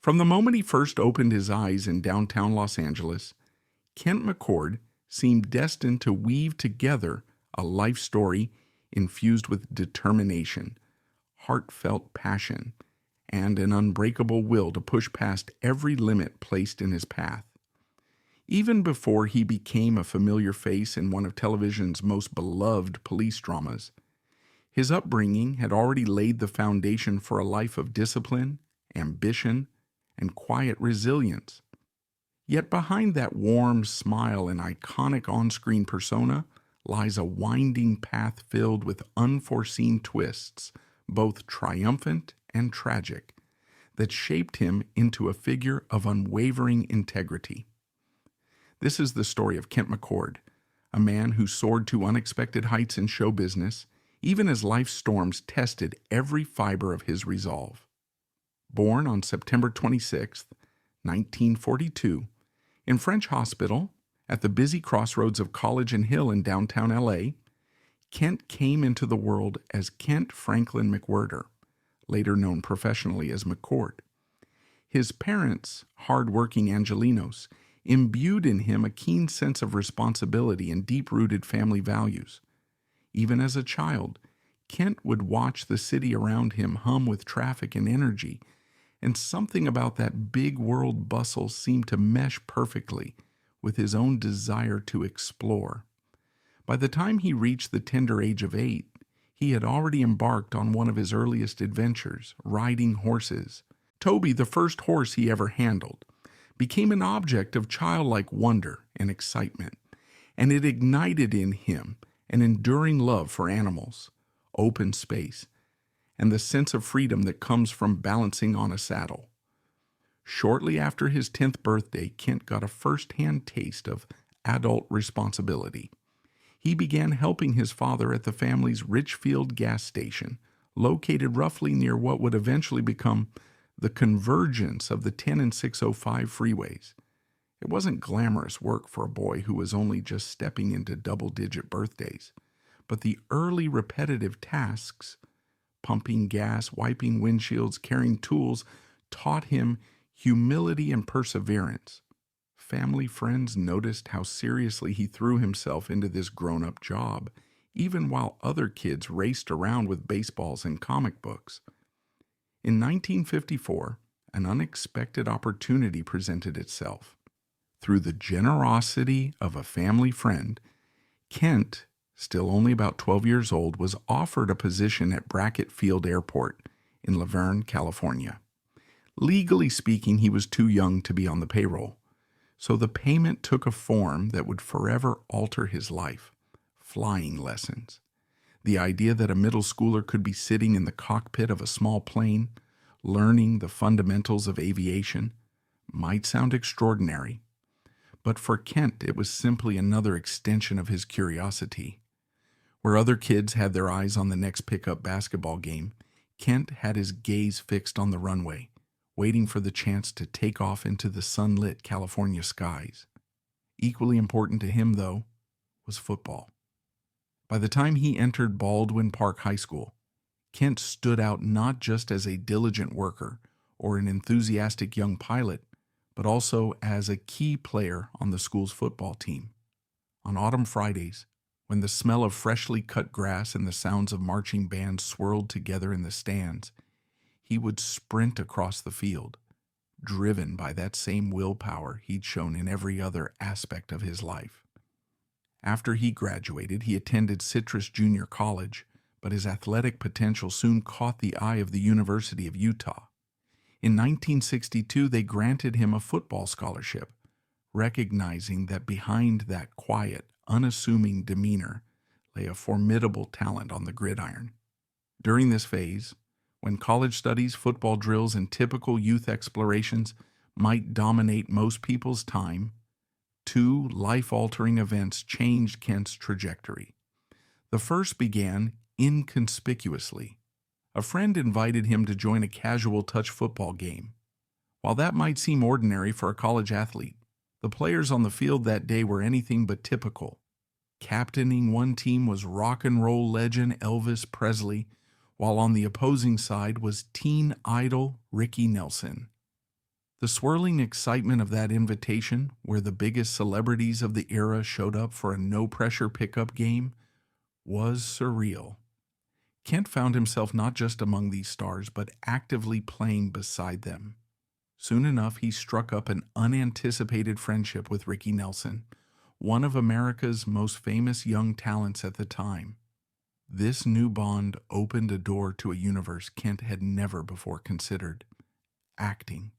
From the moment he first opened his eyes in downtown Los Angeles, Kent McCord seemed destined to weave together a life story infused with determination, heartfelt passion, and an unbreakable will to push past every limit placed in his path. Even before he became a familiar face in one of television's most beloved police dramas, his upbringing had already laid the foundation for a life of discipline, ambition, and quiet resilience. Yet behind that warm smile and iconic on-screen persona lies a winding path filled with unforeseen twists, both triumphant and tragic, that shaped him into a figure of unwavering integrity. This is the story of Kent McCord, a man who soared to unexpected heights in show business, even as life's storms tested every fiber of his resolve. Born on September 26, 1942, in French Hospital, at the busy crossroads of College and Hill in downtown L.A., Kent came into the world as Kent Franklin McWhirter, later known professionally as McCord. His parents, hard-working Angelenos, imbued in him a keen sense of responsibility and deep-rooted family values. Even as a child, Kent would watch the city around him hum with traffic and energy, and something about that big world bustle seemed to mesh perfectly with his own desire to explore. By the time he reached the tender age of 8, he had already embarked on one of his earliest adventures, riding horses. Toby, the first horse he ever handled, became an object of childlike wonder and excitement, and it ignited in him an enduring love for animals, open space, and the sense of freedom that comes from balancing on a saddle. Shortly after his 10th birthday, Kent got a first-hand taste of adult responsibility. He began helping his father at the family's Richfield gas station, located roughly near what would eventually become the convergence of the 10 and 605 freeways. It wasn't glamorous work for a boy who was only just stepping into double-digit birthdays, but the early repetitive tasks, pumping gas, wiping windshields, carrying tools, taught him humility and perseverance. Family friends noticed how seriously he threw himself into this grown-up job, even while other kids raced around with baseballs and comic books. In 1954, an unexpected opportunity presented itself. Through the generosity of a family friend, Kent, still only about 12 years old, was offered a position at Brackett Field Airport in Laverne, California. Legally speaking, he was too young to be on the payroll, so the payment took a form that would forever alter his life: flying lessons. The idea that a middle schooler could be sitting in the cockpit of a small plane, learning the fundamentals of aviation, might sound extraordinary, but for Kent it was simply another extension of his curiosity. Where other kids had their eyes on the next pickup basketball game, Kent had his gaze fixed on the runway, waiting for the chance to take off into the sunlit California skies. Equally important to him, though, was football. By the time he entered Baldwin Park High School, Kent stood out not just as a diligent worker or an enthusiastic young pilot, but also as a key player on the school's football team. On autumn Fridays, when the smell of freshly cut grass and the sounds of marching bands swirled together in the stands, he would sprint across the field, driven by that same willpower he'd shown in every other aspect of his life. After he graduated, he attended Citrus Junior College, but his athletic potential soon caught the eye of the University of Utah. In 1962, they granted him a football scholarship, recognizing that behind that quiet, unassuming demeanor lay a formidable talent on the gridiron. During this phase, when college studies, football drills, and typical youth explorations might dominate most people's time, two life-altering events changed Kent's trajectory. The first began inconspicuously. A friend invited him to join a casual touch football game. While that might seem ordinary for a college athlete, the players on the field that day were anything but typical. Captaining one team was rock and roll legend Elvis Presley, while on the opposing side was teen idol Ricky Nelson. The swirling excitement of that invitation, where the biggest celebrities of the era showed up for a no-pressure pickup game, was surreal. Kent found himself not just among these stars, but actively playing beside them. Soon enough, he struck up an unanticipated friendship with Ricky Nelson, one of America's most famous young talents at the time. This new bond opened a door to a universe Kent had never before considered: acting.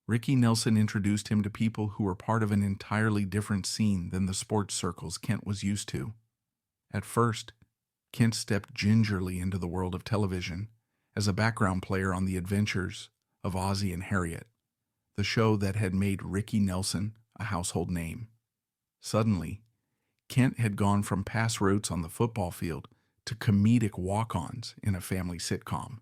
Ricky Nelson introduced him to people who were part of an entirely different scene than the sports circles Kent was used to. At first, Kent stepped gingerly into the world of television as a background player on The Adventures of Ozzie and Harriet, the show that had made Ricky Nelson a household name. Suddenly, Kent had gone from pass routes on the football field to comedic walk-ons in a family sitcom.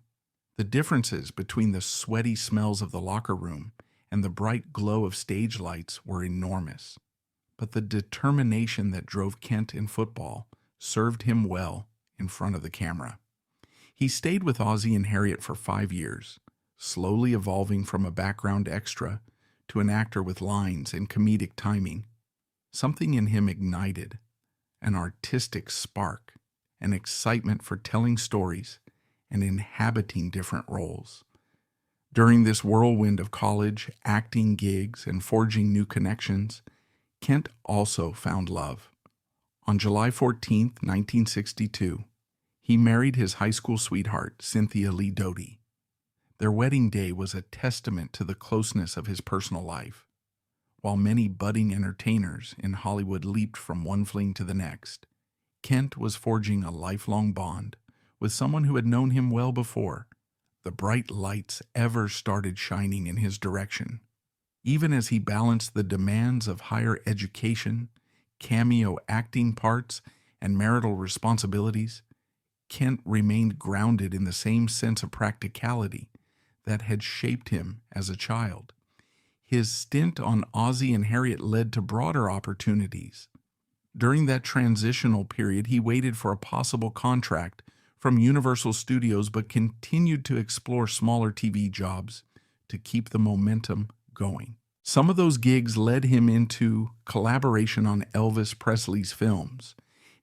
The differences between the sweaty smells of the locker room and the bright glow of stage lights were enormous. But the determination that drove Kent in football served him well in front of the camera. He stayed with Ozzie and Harriet for 5 years, slowly evolving from a background extra to an actor with lines and comedic timing. Something in him ignited, an artistic spark, an excitement for telling stories and inhabiting different roles. During this whirlwind of college, acting gigs, and forging new connections, Kent also found love. On July 14, 1962, he married his high school sweetheart, Cynthia Lee Doty. Their wedding day was a testament to the closeness of his personal life. While many budding entertainers in Hollywood leaped from one fling to the next, Kent was forging a lifelong bond with someone who had known him well before. The bright lights ever started shining in his direction. Even as he balanced the demands of higher education, cameo acting parts, and marital responsibilities, Kent remained grounded in the same sense of practicality that had shaped him as a child. His stint on Ozzie and Harriet led to broader opportunities. During that transitional period, he waited for a possible contract from Universal Studios but continued to explore smaller TV jobs to keep the momentum going. Some of those gigs led him into collaboration on Elvis Presley's films,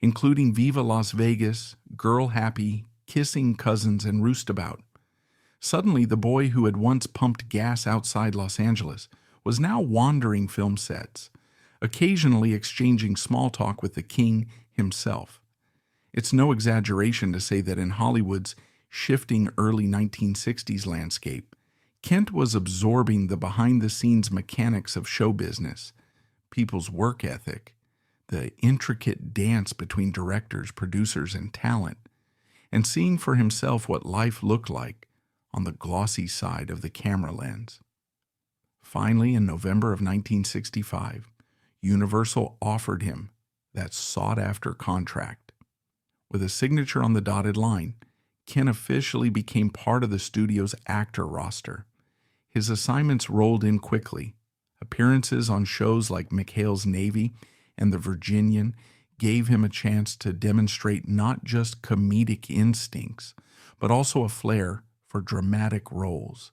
including Viva Las Vegas, Girl Happy, Kissing Cousins, and Roostabout. Suddenly, the boy who had once pumped gas outside Los Angeles was now wandering film sets, occasionally exchanging small talk with the king himself. It's no exaggeration to say that in Hollywood's shifting early 1960s landscape, Kent was absorbing the behind-the-scenes mechanics of show business, people's work ethic, the intricate dance between directors, producers, and talent, and seeing for himself what life looked like on the glossy side of the camera lens. Finally, in November of 1965, Universal offered him that sought-after contract. With a signature on the dotted line, Kent officially became part of the studio's actor roster. His assignments rolled in quickly. Appearances on shows like McHale's Navy and The Virginian gave him a chance to demonstrate not just comedic instincts, but also a flair for dramatic roles.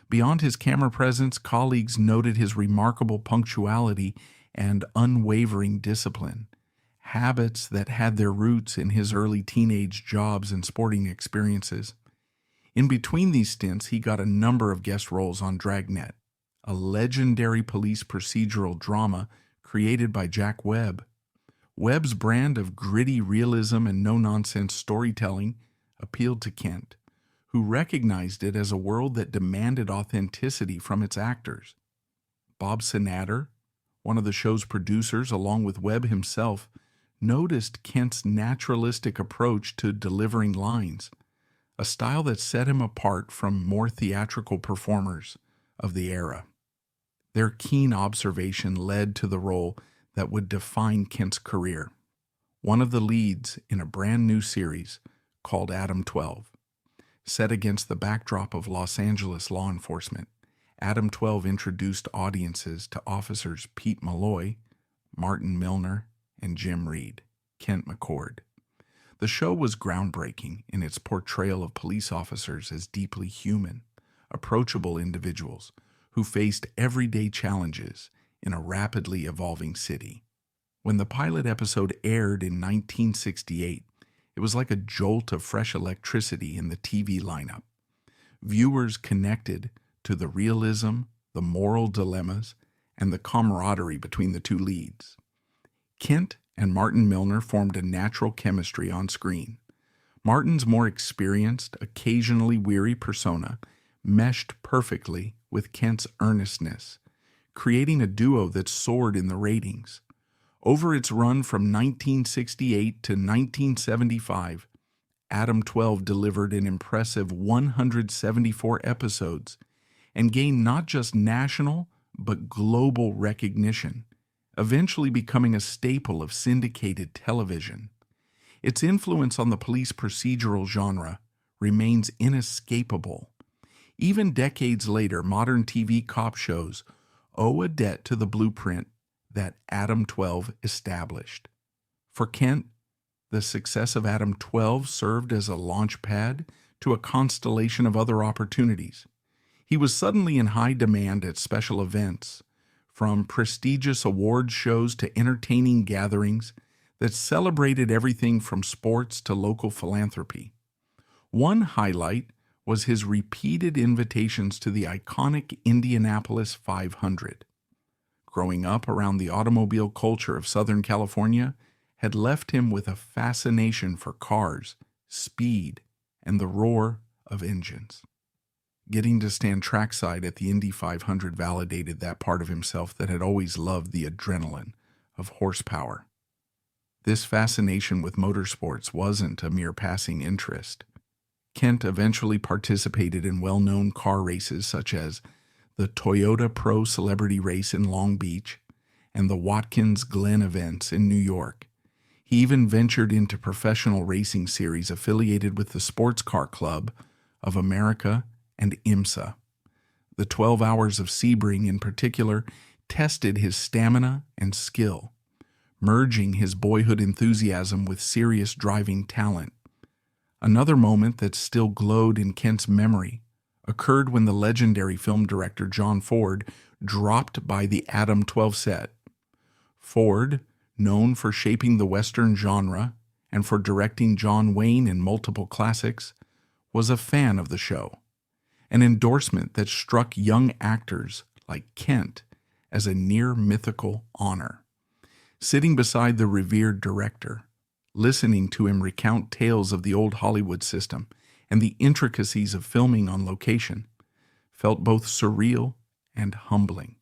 Beyond his camera presence, colleagues noted his remarkable punctuality and unwavering discipline, habits that had their roots in his early teenage jobs and sporting experiences. In between these stints, he got a number of guest roles on Dragnet, a legendary police procedural drama created by Jack Webb. Webb's brand of gritty realism and no-nonsense storytelling appealed to Kent, who recognized it as a world that demanded authenticity from its actors. Bob Sinader, one of the show's producers, along with Webb himself, noticed Kent's naturalistic approach to delivering lines, a style that set him apart from more theatrical performers of the era. Their keen observation led to the role that would define Kent's career, one of the leads in a brand new series called Adam 12. Set against the backdrop of Los Angeles law enforcement, Adam 12 introduced audiences to officers Pete Malloy, Martin Milner, and Jim Reed, Kent McCord. The show was groundbreaking in its portrayal of police officers as deeply human, approachable individuals who faced everyday challenges in a rapidly evolving city. When the pilot episode aired in 1968, it was like a jolt of fresh electricity in the TV lineup. Viewers connected to the realism, the moral dilemmas, and the camaraderie between the two leads. Kent and Martin Milner formed a natural chemistry on screen. Martin's more experienced, occasionally weary persona meshed perfectly with Kent's earnestness, creating a duo that soared in the ratings. Over its run from 1968 to 1975, Adam 12 delivered an impressive 174 episodes and gained not just national but global recognition, eventually becoming a staple of syndicated television. Its influence on the police procedural genre remains inescapable. Even decades later, modern TV cop shows owe a debt to the blueprint that Adam 12 established. For Kent, the success of Adam 12 served as a launch pad to a constellation of other opportunities. He was suddenly in high demand at special events, from prestigious awards shows to entertaining gatherings that celebrated everything from sports to local philanthropy. One highlight was his repeated invitations to the iconic Indianapolis 500. Growing up around the automobile culture of Southern California had left him with a fascination for cars, speed, and the roar of engines. Getting to stand trackside at the Indy 500 validated that part of himself that had always loved the adrenaline of horsepower. This fascination with motorsports wasn't a mere passing interest. Kent eventually participated in well-known car races such as the Toyota Pro Celebrity Race in Long Beach and the Watkins Glen events in New York. He even ventured into professional racing series affiliated with the Sports Car Club of America and IMSA. The 12 Hours of Sebring in particular tested his stamina and skill, merging his boyhood enthusiasm with serious driving talent. Another moment that still glowed in Kent's memory occurred when the legendary film director John Ford dropped by the Adam 12 set. Ford, known for shaping the Western genre and for directing John Wayne in multiple classics, was a fan of the show, an endorsement that struck young actors like Kent as a near-mythical honor. Sitting beside the revered director, listening to him recount tales of the old Hollywood system and the intricacies of filming on location, felt both surreal and humbling.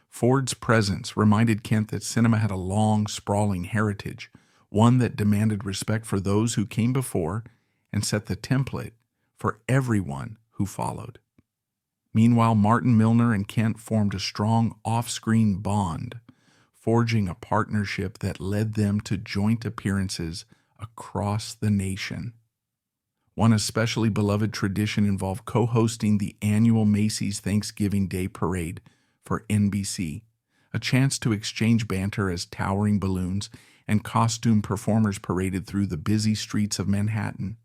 Ford's presence reminded Kent that cinema had a long, sprawling heritage, one that demanded respect for those who came before and set the template for everyone who followed. Meanwhile, Martin Milner and Kent formed a strong off-screen bond, forging a partnership that led them to joint appearances across the nation. One especially beloved tradition involved co-hosting the annual Macy's Thanksgiving Day Parade for NBC, a chance to exchange banter as towering balloons and costume performers paraded through the busy streets of Manhattan.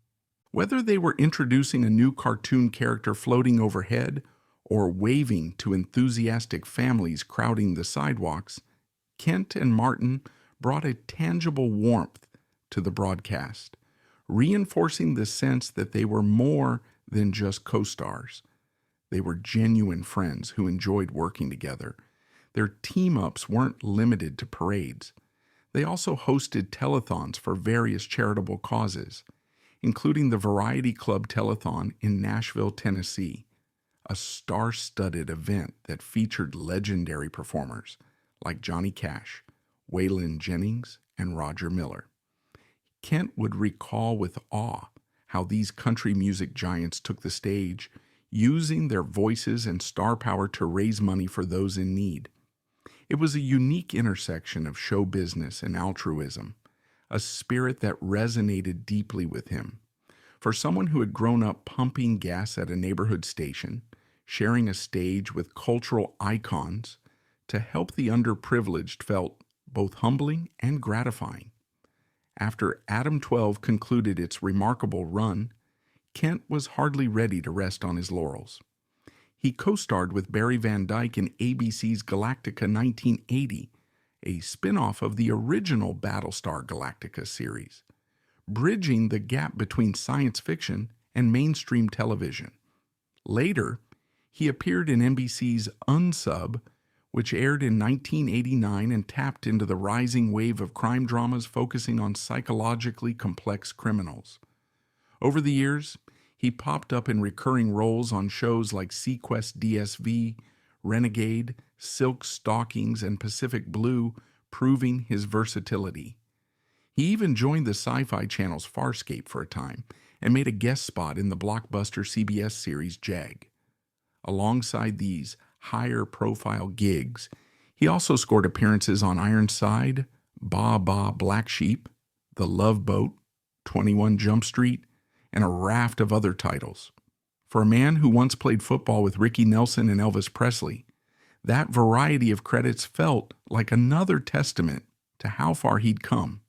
Whether they were introducing a new cartoon character floating overhead or waving to enthusiastic families crowding the sidewalks, Kent and Martin brought a tangible warmth to the broadcast, reinforcing the sense that they were more than just co-stars. They were genuine friends who enjoyed working together. Their team-ups weren't limited to parades. They also hosted telethons for various charitable causes, including the Variety Club Telethon in Nashville, Tennessee, a star-studded event that featured legendary performers like Johnny Cash, Waylon Jennings, and Roger Miller. Kent would recall with awe how these country music giants took the stage, using their voices and star power to raise money for those in need. It was a unique intersection of show business and altruism, a spirit that resonated deeply with him. For someone who had grown up pumping gas at a neighborhood station, sharing a stage with cultural icons, to help the underprivileged felt both humbling and gratifying. After Adam 12 concluded its remarkable run, Kent was hardly ready to rest on his laurels. He co-starred with Barry Van Dyke in ABC's Galactica 1980, a spin-off of the original Battlestar Galactica series, bridging the gap between science fiction and mainstream television. Later, he appeared in NBC's Unsub, which aired in 1989 and tapped into the rising wave of crime dramas focusing on psychologically complex criminals. Over the years, he popped up in recurring roles on shows like Sequest DSV, Renegade, Silk Stockings, and Pacific Blue, proving his versatility. He even joined the Sci-Fi Channel's Farscape for a time and made a guest spot in the blockbuster CBS series Jag. Alongside these higher-profile gigs, he also scored appearances on Ironside, Ba Ba Black Sheep, The Love Boat, 21 Jump Street, and a raft of other titles. For a man who once played football with Ricky Nelson and Elvis Presley, that variety of credits felt like another testament to how far he'd come.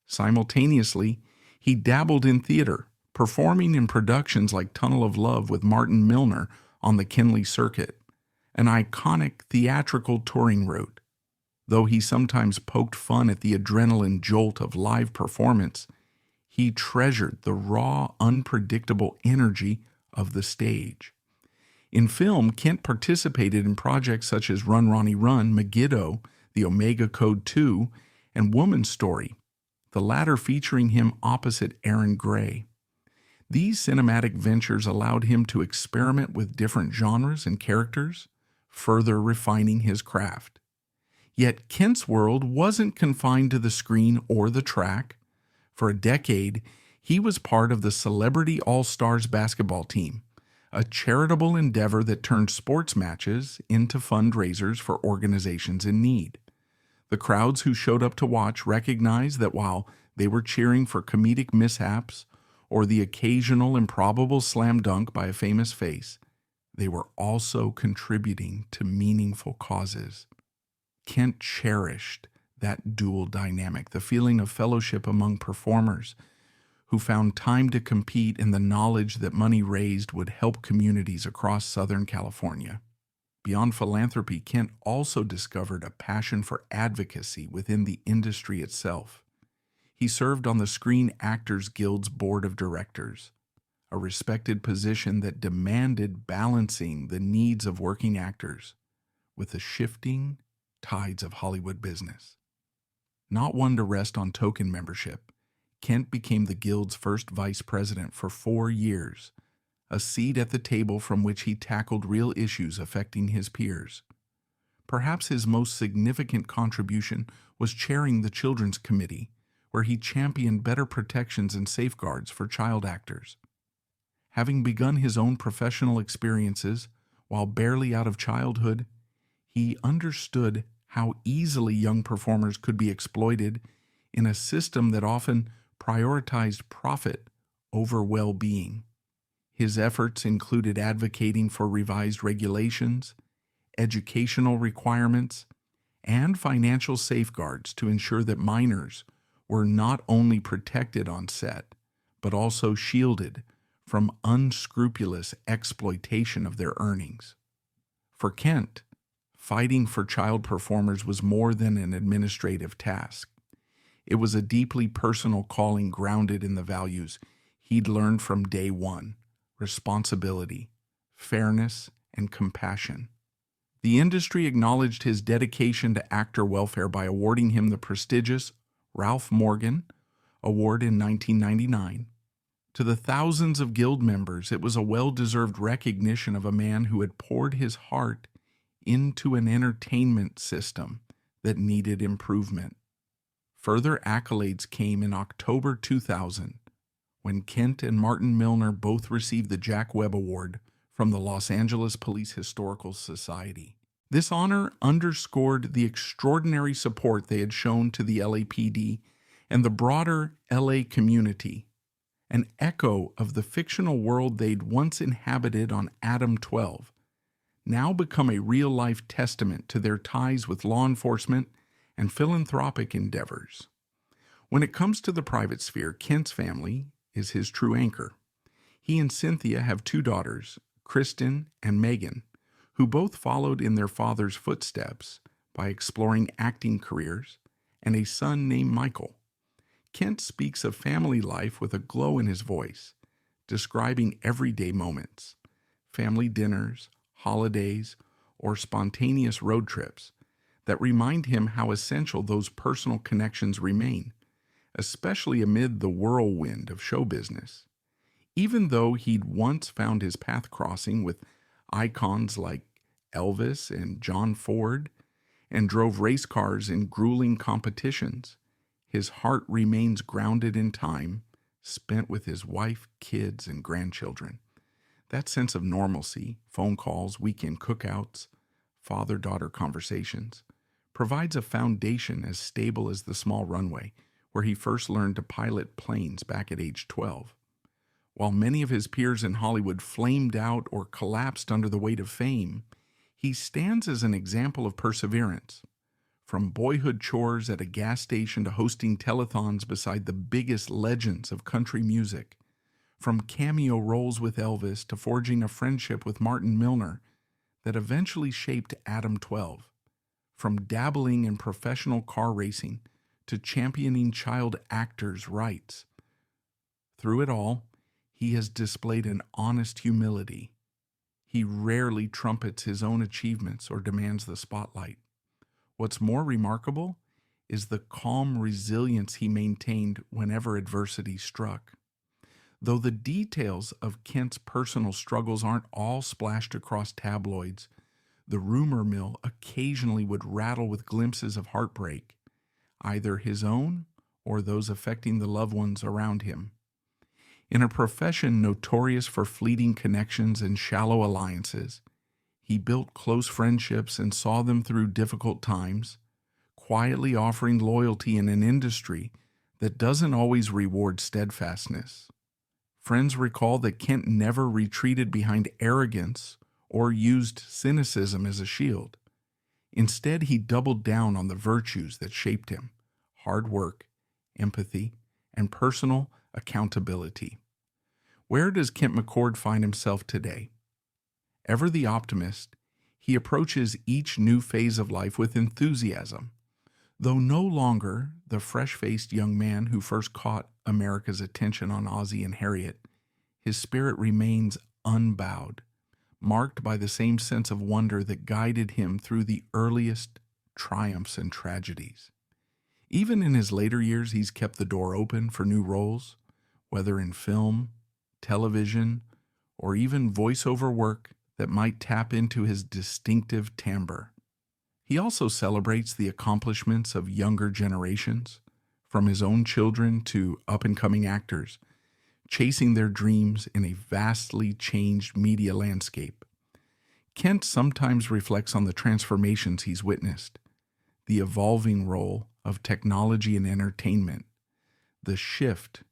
Simultaneously, he dabbled in theater, performing in productions like Tunnel of Love with Martin Milner on the Kinley Circuit, an iconic theatrical touring route. Though he sometimes poked fun at the adrenaline jolt of live performance, he treasured the raw, unpredictable energy of the stage. In film, Kent participated in projects such as Run Ronnie Run, Megiddo, The Omega Code 2, and Woman's Story, the latter featuring him opposite Aaron Gray. These cinematic ventures allowed him to experiment with different genres and characters, further refining his craft. Yet Kent's world wasn't confined to the screen or the track. For a decade, he was part of the Celebrity All-Stars basketball team, a charitable endeavor that turned sports matches into fundraisers for organizations in need. The crowds who showed up to watch recognized that while they were cheering for comedic mishaps or the occasional improbable slam dunk by a famous face, they were also contributing to meaningful causes. Kent cherished that dual dynamic, the feeling of fellowship among performers who found time to compete and the knowledge that money raised would help communities across Southern California. Beyond philanthropy, Kent also discovered a passion for advocacy within the industry itself. He served on the Screen Actors Guild's board of directors, a respected position that demanded balancing the needs of working actors with the shifting tides of Hollywood business. Not one to rest on token membership, Kent became the Guild's first vice president for 4 years, a seat at the table from which he tackled real issues affecting his peers. Perhaps his most significant contribution was chairing the Children's Committee, where he championed better protections and safeguards for child actors. Having begun his own professional experiences while barely out of childhood, he understood how easily young performers could be exploited in a system that often prioritized profit over well-being. His efforts included advocating for revised regulations, educational requirements, and financial safeguards to ensure that minors were not only protected on set, but also shielded from unscrupulous exploitation of their earnings. For Kent, fighting for child performers was more than an administrative task. It was a deeply personal calling grounded in the values he'd learned from day one: responsibility, fairness, and compassion. The industry acknowledged his dedication to actor welfare by awarding him the prestigious Ralph Morgan Award in 1999. To the thousands of Guild members, it was a well-deserved recognition of a man who had poured his heart into an entertainment system that needed improvement. Further accolades came in October 2000, when Kent and Martin Milner both received the Jack Webb Award from the Los Angeles Police Historical Society. This honor underscored the extraordinary support they had shown to the LAPD and the broader LA community, an echo of the fictional world they'd once inhabited on Adam 12, now become a real-life testament to their ties with law enforcement and philanthropic endeavors. When it comes to the private sphere, Kent's family is his true anchor. He and Cynthia have 2 daughters, Kristen and Megan, who both followed in their father's footsteps by exploring acting careers, and a son named Michael. Kent speaks of family life with a glow in his voice, describing everyday moments, family dinners, holidays, or spontaneous road trips that remind him how essential those personal connections remain, especially amid the whirlwind of show business. Even though he'd once found his path crossing with icons like Elvis and John Ford and drove race cars in grueling competitions, his heart remains grounded in time spent with his wife, kids, and grandchildren. That sense of normalcy, phone calls, weekend cookouts, father-daughter conversations, provides a foundation as stable as the small runway where he first learned to pilot planes back at age 12. While many of his peers in Hollywood flamed out or collapsed under the weight of fame, he stands as an example of perseverance. From boyhood chores at a gas station to hosting telethons beside the biggest legends of country music, from cameo roles with Elvis to forging a friendship with Martin Milner that eventually shaped Adam 12, from dabbling in professional car racing to championing child actors' rights. Through it all, he has displayed an honest humility. He rarely trumpets his own achievements or demands the spotlight. What's more remarkable is the calm resilience he maintained whenever adversity struck. Though the details of Kent's personal struggles aren't all splashed across tabloids, the rumor mill occasionally would rattle with glimpses of heartbreak, either his own or those affecting the loved ones around him. In a profession notorious for fleeting connections and shallow alliances, he built close friendships and saw them through difficult times, quietly offering loyalty in an industry that doesn't always reward steadfastness. Friends recall that Kent never retreated behind arrogance or used cynicism as a shield. Instead, he doubled down on the virtues that shaped him: hard work, empathy, and personal accountability. Where does Kent McCord find himself today? Ever the optimist, he approaches each new phase of life with enthusiasm. Though no longer the fresh-faced young man who first caught America's attention on Ozzie and Harriet, his spirit remains unbowed, marked by the same sense of wonder that guided him through the earliest triumphs and tragedies. Even in his later years, he's kept the door open for new roles, whether in film, television, or even voiceover work that might tap into his distinctive timbre. He also celebrates the accomplishments of younger generations, from his own children to up-and-coming actors, chasing their dreams in a vastly changed media landscape. Kent sometimes reflects on the transformations he's witnessed, the evolving role of technology and entertainment, the shift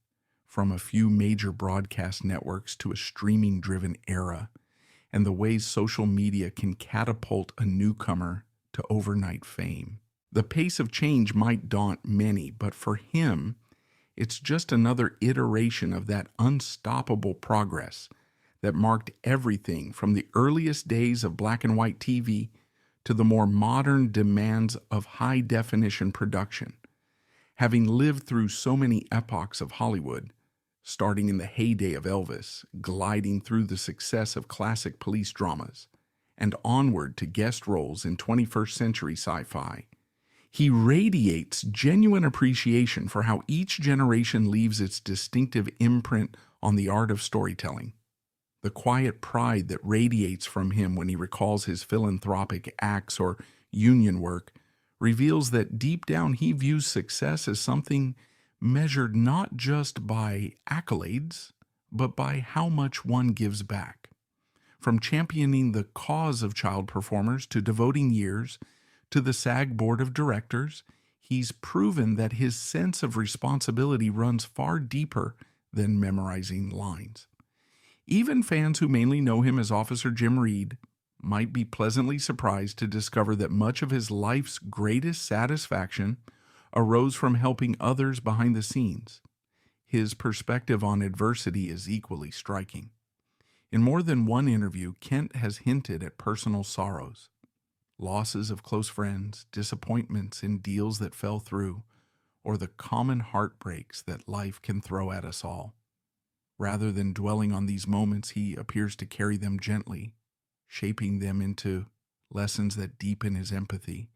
from a few major broadcast networks to a streaming-driven era, and the ways social media can catapult a newcomer to overnight fame. The pace of change might daunt many, but for him, it's just another iteration of that unstoppable progress that marked everything from the earliest days of black and white TV to the more modern demands of high-definition production. Having lived through so many epochs of Hollywood, starting in the heyday of Elvis, gliding through the success of classic police dramas, and onward to guest roles in 21st century sci-fi, he radiates genuine appreciation for how each generation leaves its distinctive imprint on the art of storytelling. The quiet pride that radiates from him when he recalls his philanthropic acts or union work reveals that deep down he views success as something measured not just by accolades, but by how much one gives back. From championing the cause of child performers to devoting years to the SAG Board of Directors, he's proven that his sense of responsibility runs far deeper than memorizing lines. Even fans who mainly know him as Officer Jim Reed might be pleasantly surprised to discover that much of his life's greatest satisfaction arose from helping others behind the scenes. His perspective on adversity is equally striking. In more than one interview, Kent has hinted at personal sorrows, losses of close friends, disappointments in deals that fell through, or the common heartbreaks that life can throw at us all. Rather than dwelling on these moments, he appears to carry them gently, shaping them into lessons that deepen his empathy.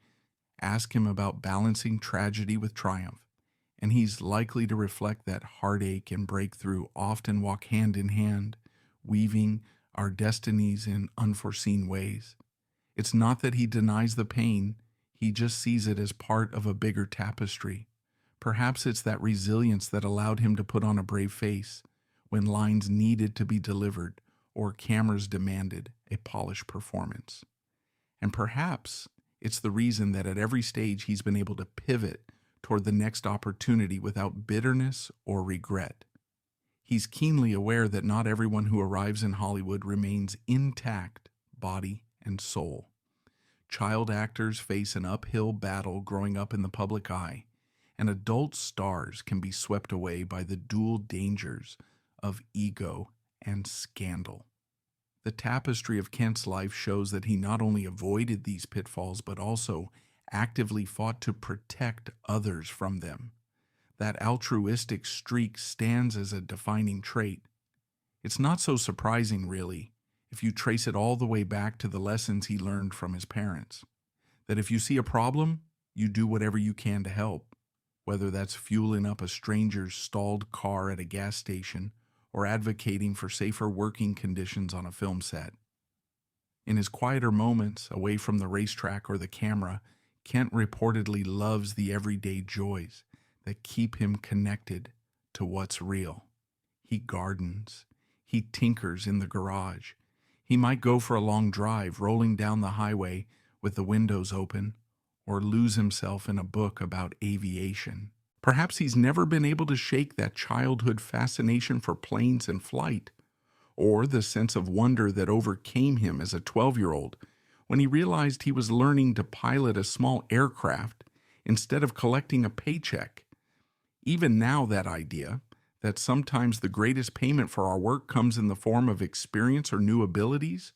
Ask him about balancing tragedy with triumph, and he's likely to reflect that heartache and breakthrough often walk hand in hand, weaving our destinies in unforeseen ways. It's not that he denies the pain, he just sees it as part of a bigger tapestry. Perhaps it's that resilience that allowed him to put on a brave face when lines needed to be delivered or cameras demanded a polished performance. And perhaps it's the reason that at every stage he's been able to pivot toward the next opportunity without bitterness or regret. He's keenly aware that not everyone who arrives in Hollywood remains intact, body and soul. Child actors face an uphill battle growing up in the public eye, and adult stars can be swept away by the dual dangers of ego and scandal. The tapestry of Kent's life shows that he not only avoided these pitfalls, but also actively fought to protect others from them. That altruistic streak stands as a defining trait. It's not so surprising, really, if you trace it all the way back to the lessons he learned from his parents. That if you see a problem, you do whatever you can to help, whether that's fueling up a stranger's stalled car at a gas station or advocating for safer working conditions on a film set. In his quieter moments, away from the racetrack or the camera, Kent reportedly loves the everyday joys that keep him connected to what's real. He gardens. He tinkers in the garage. He might go for a long drive, rolling down the highway with the windows open, or lose himself in a book about aviation. Perhaps he's never been able to shake that childhood fascination for planes and flight, or the sense of wonder that overcame him as a 12-year-old when he realized he was learning to pilot a small aircraft instead of collecting a paycheck. Even now, that idea, that sometimes the greatest payment for our work comes in the form of experience or new abilities,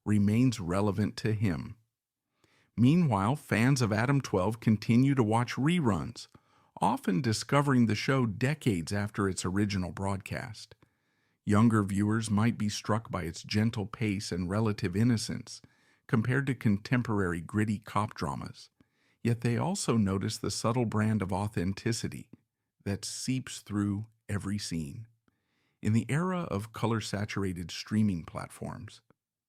remains relevant to him. Meanwhile, fans of Adam 12 continue to watch reruns, often discovering the show decades after its original broadcast. Younger viewers might be struck by its gentle pace and relative innocence compared to contemporary gritty cop dramas, yet they also notice the subtle brand of authenticity that seeps through every scene. In the era of color-saturated streaming platforms,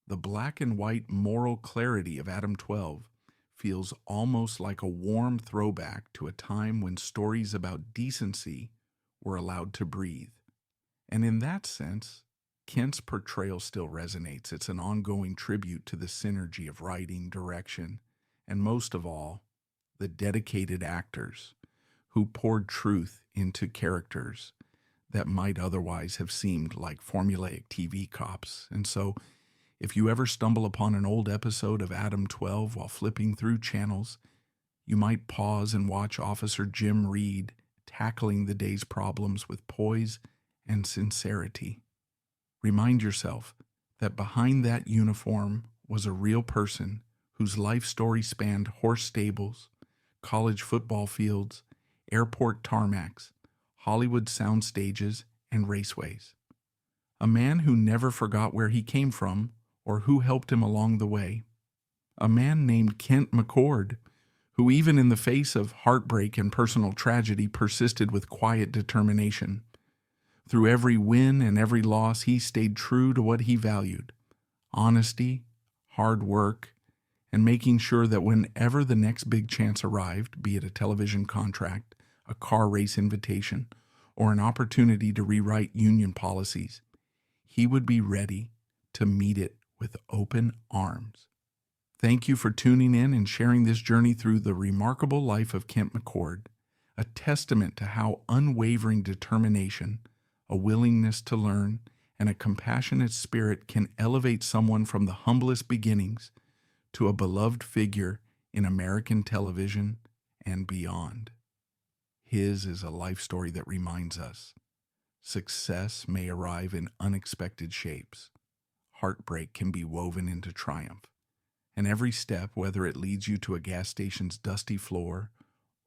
the black and white moral clarity of Adam 12 feels almost like a warm throwback to a time when stories about decency were allowed to breathe. And in that sense, Kent's portrayal still resonates. It's an ongoing tribute to the synergy of writing, direction, and most of all, the dedicated actors who poured truth into characters that might otherwise have seemed like formulaic TV cops. And so, if you ever stumble upon an old episode of Adam 12 while flipping through channels, you might pause and watch Officer Jim Reed tackling the day's problems with poise and sincerity. Remind yourself that behind that uniform was a real person whose life story spanned horse stables, college football fields, airport tarmacs, Hollywood sound stages, and raceways. A man who never forgot where he came from or who helped him along the way. A man named Kent McCord, who even in the face of heartbreak and personal tragedy persisted with quiet determination. Through every win and every loss, he stayed true to what he valued: honesty, hard work, and making sure that whenever the next big chance arrived, be it a television contract, a car race invitation, or an opportunity to rewrite union policies, he would be ready to meet it with open arms. Thank you for tuning in and sharing this journey through the remarkable life of Kent McCord, a testament to how unwavering determination, a willingness to learn, and a compassionate spirit can elevate someone from the humblest beginnings to a beloved figure in American television and beyond. His is a life story that reminds us success may arrive in unexpected shapes. heartbreak can be woven into triumph. And every step, whether it leads you to a gas station's dusty floor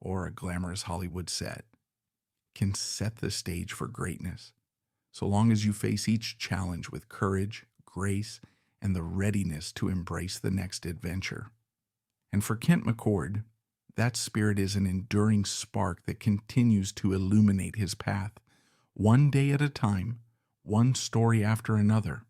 or a glamorous Hollywood set, can set the stage for greatness, so long as you face each challenge with courage, grace, and the readiness to embrace the next adventure. And for Kent McCord, that spirit is an enduring spark that continues to illuminate his path, one day at a time, one story after another.